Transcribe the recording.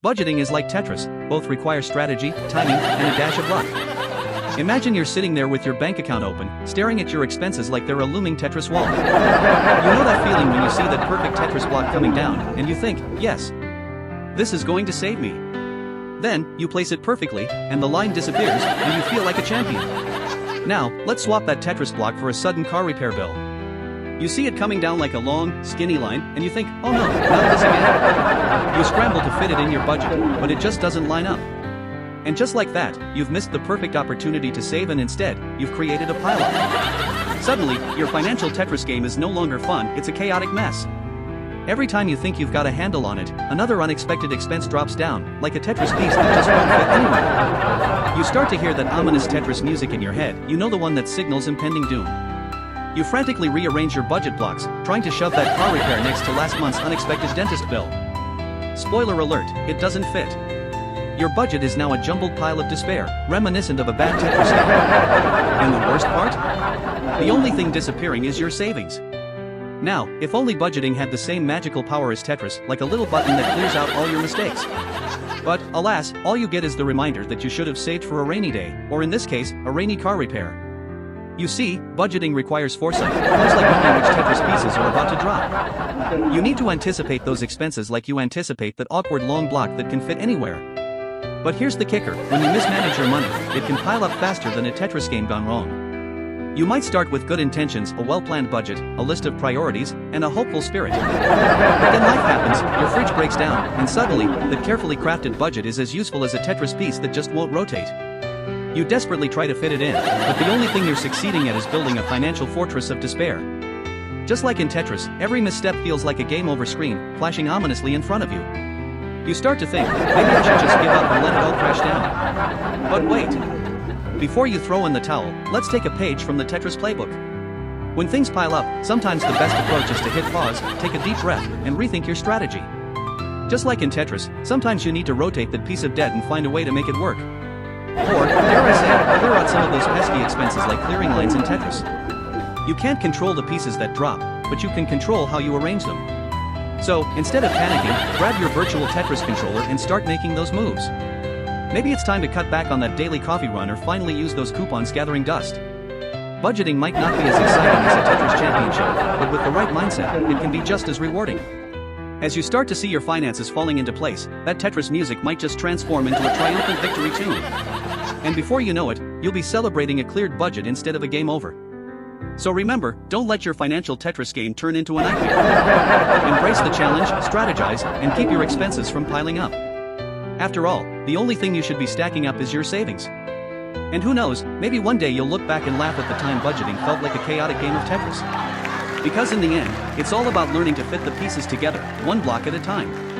Budgeting is like Tetris, both require strategy, timing, and a dash of luck. Imagine you're sitting there with your bank account open, staring at your expenses like they're a looming Tetris wall. You know that feeling when you see that perfect Tetris block coming down, and you think, yes, this is going to save me. Then, you place it perfectly, and the line disappears, and you feel like a champion. Now, let's swap that Tetris block for a sudden car repair bill. You see it coming down like a long, skinny line, and you think, oh no, not this again. You scramble to fit it in your budget, but it just doesn't line up. And just like that, you've missed the perfect opportunity to save, and instead, you've created a pileup. Suddenly, your financial Tetris game is no longer fun, it's a chaotic mess. Every time you think you've got a handle on it, another unexpected expense drops down, like a Tetris piece that just won't fit anywhere. You start to hear that ominous Tetris music in your head, you know, the one that signals impending doom. You frantically rearrange your budget blocks, trying to shove that car repair next to last month's unexpected dentist bill. Spoiler alert, it doesn't fit. Your budget is now a jumbled pile of despair, reminiscent of a bad Tetris game. And the worst part? The only thing disappearing is your savings. Now, if only budgeting had the same magical power as Tetris, like a little button that clears out all your mistakes. But, alas, all you get is the reminder that you should have saved for a rainy day, or in this case, a rainy car repair. You see, budgeting requires foresight, much like knowing which Tetris pieces are about to drop. You need to anticipate those expenses like you anticipate that awkward long block that can fit anywhere. But here's the kicker, when you mismanage your money, it can pile up faster than a Tetris game gone wrong. You might start with good intentions, a well-planned budget, a list of priorities, and a hopeful spirit. But then life happens, your fridge breaks down, and suddenly, the carefully crafted budget is as useful as a Tetris piece that just won't rotate. You desperately try to fit it in, but the only thing you're succeeding at is building a financial fortress of despair. Just like in Tetris, every misstep feels like a game over screen, flashing ominously in front of you. You start to think, maybe I should just give up and let it all crash down. But wait. Before you throw in the towel, let's take a page from the Tetris playbook. When things pile up, sometimes the best approach is to hit pause, take a deep breath, and rethink your strategy. Just like in Tetris, sometimes you need to rotate that piece of debt and find a way to make it work. Or, dare I say, clear out some of those pesky expenses like clearing lines in Tetris. You can't control the pieces that drop, but you can control how you arrange them. So, instead of panicking, grab your virtual Tetris controller and start making those moves. Maybe it's time to cut back on that daily coffee run or finally use those coupons gathering dust. Budgeting might not be as exciting as a Tetris championship, but with the right mindset, it can be just as rewarding. As you start to see your finances falling into place, that Tetris music might just transform into a triumphant victory tune. And before you know it, you'll be celebrating a cleared budget instead of a game over. So remember, don't let your financial Tetris game turn into a nightmare. Embrace the challenge, strategize, and keep your expenses from piling up. After all, the only thing you should be stacking up is your savings. And who knows, maybe one day you'll look back and laugh at the time budgeting felt like a chaotic game of Tetris. Because in the end, it's all about learning to fit the pieces together, one block at a time.